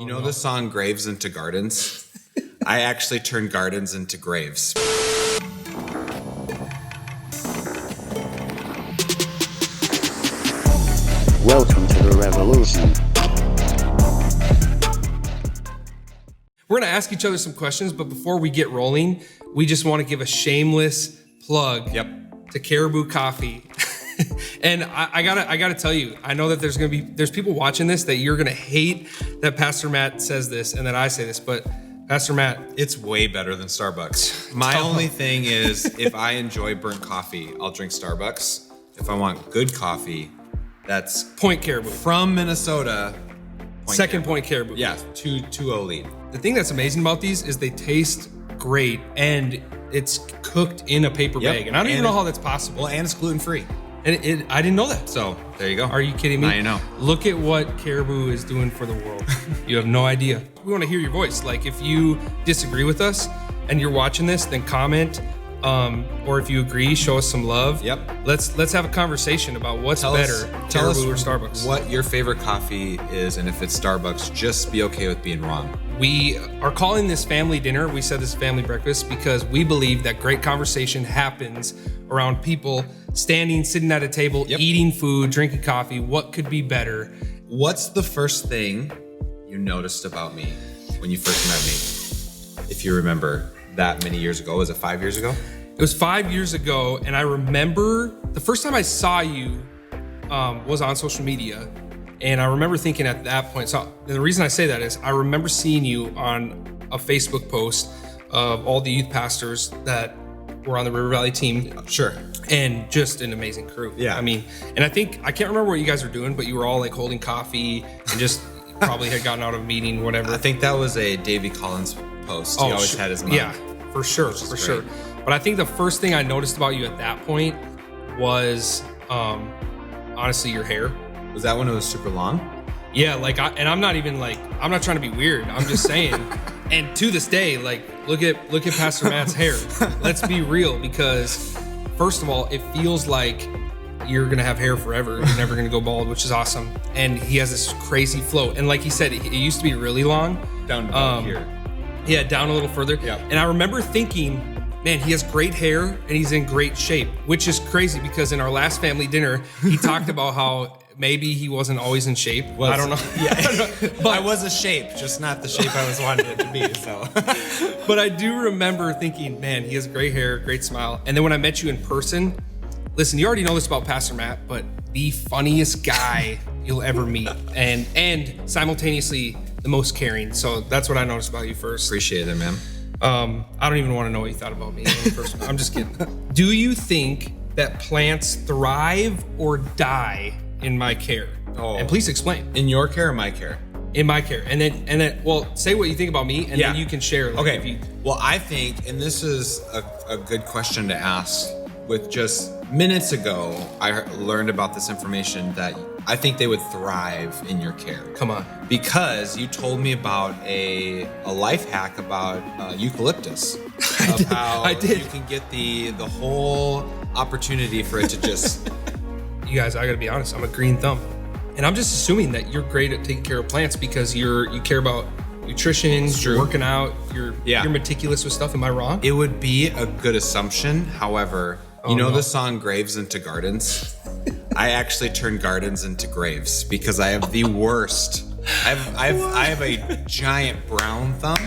You know the song Graves into Gardens? I actually turned gardens into graves. Welcome to the revolution. We're going to ask each other some questions, but before we get rolling, we just want to give a shameless plug to Caribou Coffee. And I gotta tell you, I know that there's people watching this that you're gonna hate that Pastor Matt says this and that I say this, but Pastor Matt, it's way better than Starbucks. My only thing is, if I enjoy burnt coffee, I'll drink Starbucks. If I want good coffee, that's Point Caribou from Minnesota. Point Caribou. Yeah, 2-0 lead. The thing that's amazing about these is they taste great, and it's cooked in a paper bag, and I don't even know how that's possible. Well, and it's gluten free. And I didn't know that. So there you go. Are you kidding me? I know. Look at what Caribou is doing for the world. You have no idea. We want to hear your voice. Like, if you disagree with us and you're watching this, then comment. Or if you agree, show us some love. Yep. Let's have a conversation about what's better, Caribou or Starbucks. What your favorite coffee is, and if it's Starbucks, just be okay with being wrong. We are calling this family dinner. We said this is family breakfast because we believe that great conversation happens around people sitting at a table, eating food, drinking coffee. What could be better? What's the first thing you noticed about me when you first met me? If you remember that many years ago, was it 5 years ago? It was 5 years ago, and I remember the first time I saw you was on social media, and I remember thinking at that point, so the reason I say that is I remember seeing you on a Facebook post of all the youth pastors that were on the River Valley team. Sure. And just an amazing crew. Yeah. I mean, and I can't remember what you guys were doing, but you were all like holding coffee and just probably had gotten out of a meeting, whatever. I think that was a Davey Collins post. He always had his mug. Yeah, for sure. But I think the first thing I noticed about you at that point was honestly your hair. Was that when it was super long? Yeah, I'm not trying to be weird. I'm just saying. And to this day, like, look at Pastor Matt's hair. Let's be real, because first of all, it feels like you're gonna have hair forever. You're never gonna go bald, which is awesome. And he has this crazy flow. And like he said, it used to be really long. Down to about here. Yeah, down a little further. Yeah. And I remember thinking, man, he has great hair and he's in great shape, which is crazy because in our last family dinner, he talked about how maybe he wasn't always in shape. I don't know. Yeah, but I was a shape, just not the shape I was wanting it to be. So, but I do remember thinking, man, he has great hair, great smile. And then when I met you in person, listen, you already know this about Pastor Matt, but the funniest guy you'll ever meet, and simultaneously the most caring. So that's what I noticed about you first. Appreciate it, man. I don't even want to know what you thought about me. I'm just kidding. Do you think that plants thrive or die in my care? Oh. And please explain. In your care or my care? In my care. And then, well, say what you think about me, and then you can share. Like, okay. Well, I think, and this is a good question to ask. With just minutes ago, I learned about this information that I think they would thrive in your care. Come on. Because you told me about a life hack about eucalyptus. I did. You can get the whole opportunity for it to just... You guys, I gotta be honest, I'm a green thumb. And I'm just assuming that you're great at taking care of plants because you care about nutrition, you're working out, you're meticulous with stuff. Am I wrong? It would be a good assumption. However, the song Graves into Gardens? I actually turn gardens into graves because I have the worst. I have a giant brown thumb,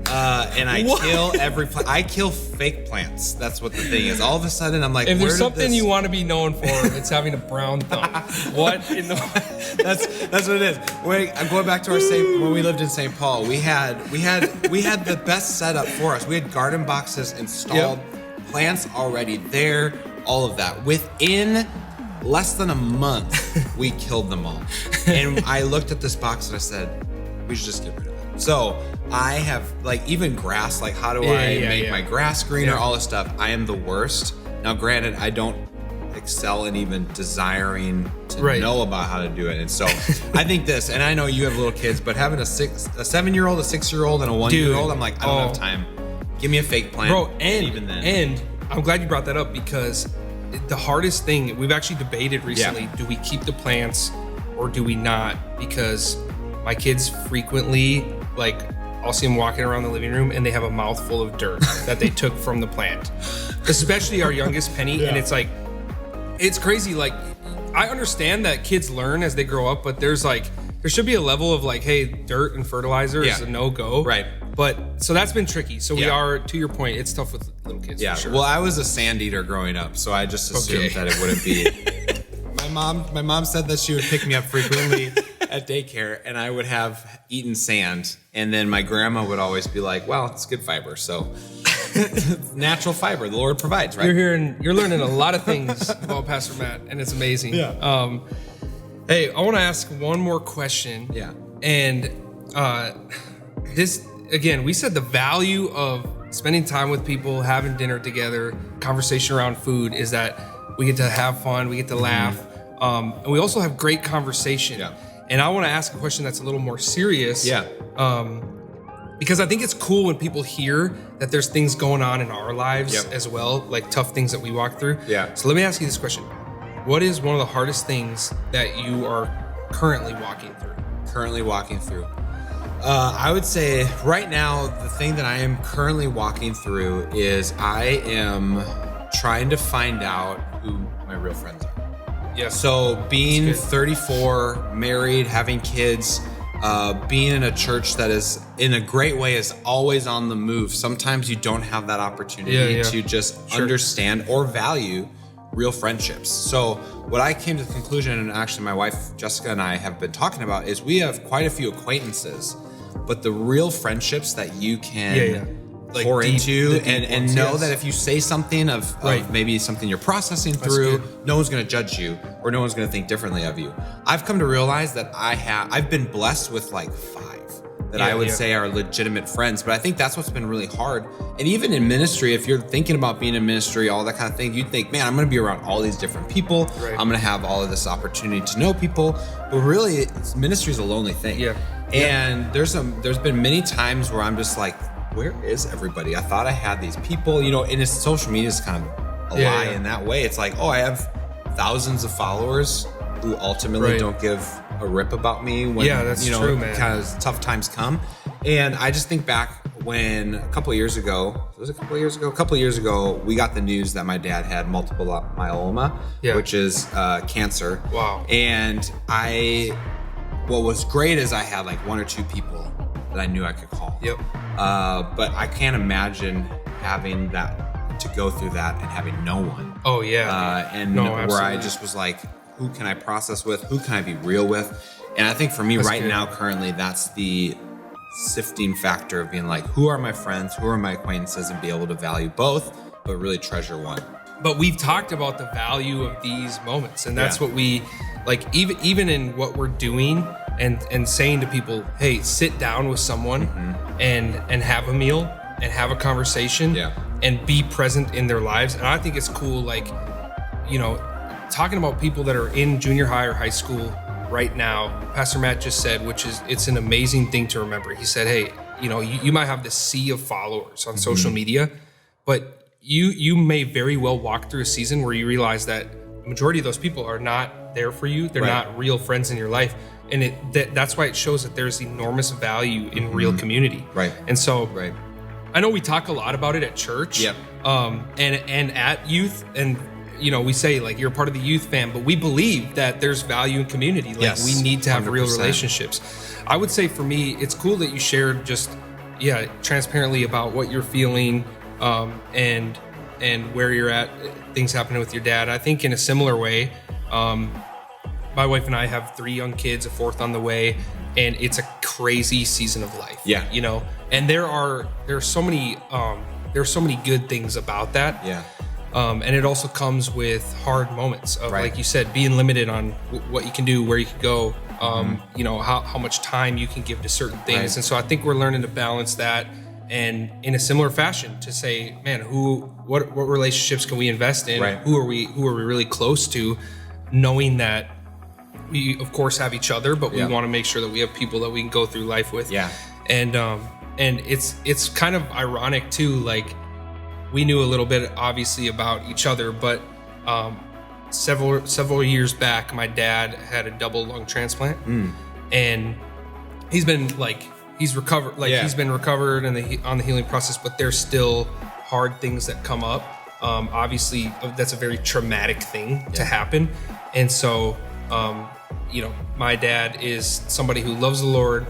and I kill every plant. I kill fake plants. That's what the thing is. All of a sudden, I'm like, if there's something you want to be known for, it's having a brown thumb. What in the? That's what it is. I'm going back to when we lived in St. Paul. We had the best setup for us. We had garden boxes installed, plants already there, all of that. Within less than a month, we killed them all. And I looked at this box and I said, we should just get rid of it. So I have even grass, how do I make my grass greener, all this stuff. I am the worst. Now, granted, I don't excel in even desiring to know about how to do it. And so I think this, and I know you have little kids, but having a 7-year-old, a 6-year-old, and a 1-year-old, I'm like, I don't have time. Give me a fake plant. Bro, even then. And I'm glad you brought that up because the hardest thing, we've actually debated recently, do we keep the plants or do we not? Because my kids frequently, like, I'll see them walking around the living room and they have a mouthful of dirt that they took from the plant. Especially our youngest, Penny. And it's like, it's crazy. Like, I understand that kids learn as they grow up, but there should be a level of like, hey, dirt and fertilizer is a no-go. Right. But so that's been tricky. So we are, to your point, it's tough with little kids. Yeah. For sure. Well, I was a sand eater growing up, so I just assumed that it wouldn't be. My mom said that she would pick me up frequently at daycare, and I would have eaten sand, and then my grandma would always be like, "Well, it's good fiber, so natural fiber, the Lord provides." Right? You're learning a lot of things about Pastor Matt, and it's amazing. Yeah. Hey, I want to ask one more question. Yeah. And this, again, we said the value of spending time with people, having dinner together, conversation around food is that we get to have fun, we get to laugh, and we also have great conversation. Yeah. And I want to ask a question that's a little more serious. Yeah. Because I think it's cool when people hear that there's things going on in our lives as well, like tough things that we walk through. Yeah. So let me ask you this question. What is one of the hardest things that you are currently walking through? I would say right now, the thing that I am currently walking through is I am trying to find out who my real friends are. Yeah. So being 34, married, having kids, being in a church that is in a great way is always on the move. Sometimes you don't have that opportunity to just understand or value real friendships. So what I came to the conclusion, and actually my wife Jessica and I have been talking about, is we have quite a few acquaintances, but the real friendships that you can Like pour deep into and ones, know that if you say something of maybe something you're processing through, no one's going to judge you or no one's going to think differently of you. I've come to realize that I've been blessed with like 5 that I would say are legitimate friends, but I think that's what's been really hard. And even in ministry, if you're thinking about being in ministry, all that kind of thing, you'd think, man, I'm going to be around all these different people. Right. I'm going to have all of this opportunity to know people, but really ministry is a lonely thing. Yeah. And there's been many times where I'm just like, where is everybody? I thought I had these people, and it's social media is kind of a lie in that way. It's like, oh, I have thousands of followers who ultimately don't give a rip about me when that's true, man. Kind of tough times come. And I just think back when a couple of years ago, we got the news that my dad had multiple myeloma, which is cancer. Wow. And what was great is I had like 1 or 2 people that I knew I could call. Yep. But I can't imagine having to go through that and having no one. Oh yeah. Where I just was like, who can I process with? Who can I be real with? And I think for me now, currently, that's the sifting factor of being like, who are my friends? Who are my acquaintances? And be able to value both, but really treasure one. But we've talked about the value of these moments, and that's what we like. Even in what we're doing, and saying to people, hey, sit down with someone and have a meal and have a conversation and be present in their lives. And I think it's cool, like, talking about people that are in junior high or high school right now. Pastor Matt just said, it's an amazing thing to remember. He said, hey, you might have this sea of followers on social media, but you may very well walk through a season where you realize that the majority of those people are not there for you. They're not real friends in your life. And that's why it shows that there's enormous value in real community. Right. And so I know we talk a lot about it at church and at youth, and we say like you're part of the youth fam, but we believe that there's value in community. Like we need to have 100%. Real relationships. I would say for me, it's cool that you shared just transparently about what you're feeling and where you're at, things happening with your dad. I think in a similar way, my wife and I have 3 young kids, a 4th on the way, and it's a crazy season of life. Yeah. And there are so many good things about that. Yeah. And it also comes with hard moments of, like you said, being limited on what you can do, where you can go, how much time you can give to certain things. Right. And so I think we're learning to balance that, and in a similar fashion to say, man, what relationships can we invest in? Right. Who are we really close to, knowing that we of course have each other, but we want to make sure that we have people that we can go through life with. Yeah. And it's kind of ironic too, like, we knew a little bit obviously about each other, but several years back, my dad had a double lung transplant, and he's recovered, he's been recovered and on the healing process, but there's still hard things that come up. Obviously that's a very traumatic thing to happen. And so, my dad is somebody who loves the Lord,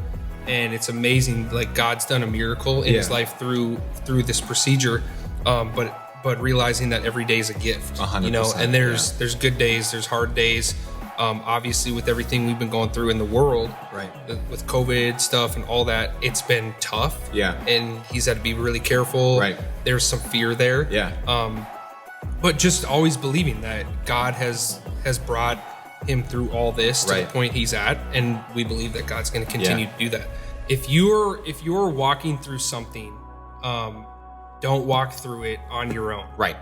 and it's amazing. Like, God's done a miracle in his life through this procedure. But realizing that every day is a gift, 100%, and there's good days, there's hard days. Obviously, with everything we've been going through in the world, right, with COVID stuff and all that, it's been tough. Yeah. And he's had to be really careful. Right. There's some fear there. Yeah. But just always believing that God has brought him through all this to the point he's at, and we believe that God's going to continue to do that. If you're walking through something, don't walk through it on your own. Right.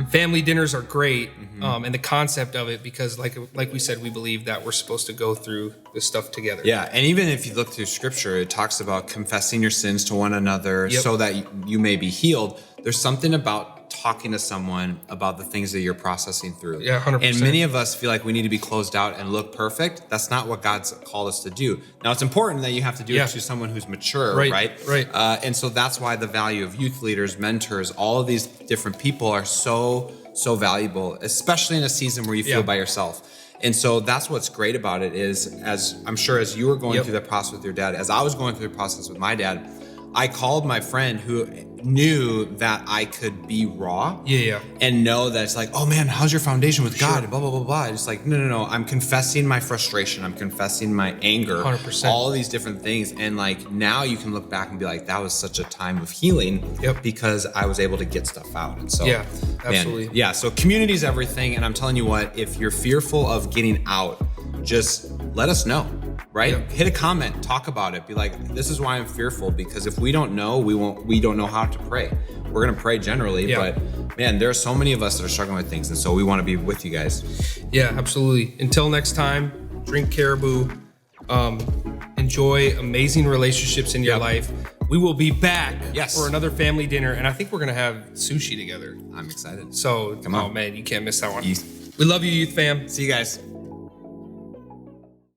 Family dinners are great, and the concept of it, because like we said, we believe that we're supposed to go through this stuff together. Yeah, and even if you look through Scripture, it talks about confessing your sins to one another so that you may be healed. There's something about talking to someone about the things that you're processing through. Yeah, 100%. And many of us feel like we need to be closed out and look perfect. That's not what God's called us to do. Now, it's important that you have to do it to someone who's mature, right? And so that's why the value of youth leaders, mentors, all of these different people are so valuable, especially in a season where you feel by yourself. And so that's what's great about it is, as I'm sure as you were going through that process with your dad, as I was going through the process with my dad, I called my friend who knew that I could be raw and know that it's like, oh man, how's your foundation with God? And blah, blah, blah, blah. It's like, no. I'm confessing my frustration. I'm confessing my anger, 100%. All of these different things. And like, now you can look back and be like, that was such a time of healing because I was able to get stuff out. And so, absolutely. So community is everything. And I'm telling you what, if you're fearful of getting out, just let us know. Right? Hit a comment, talk about it. Be like, this is why I'm fearful, because if we don't know, we don't know how to pray. We're going to pray generally, but man, there are so many of us that are struggling with things. And so we want to be with you guys. Yeah, absolutely. Until next time, drink Caribou, enjoy amazing relationships in your life. We will be back for another family dinner. And I think we're going to have sushi together. I'm excited. So, come on. Oh man, you can't miss that one. We love you, youth fam. See you guys.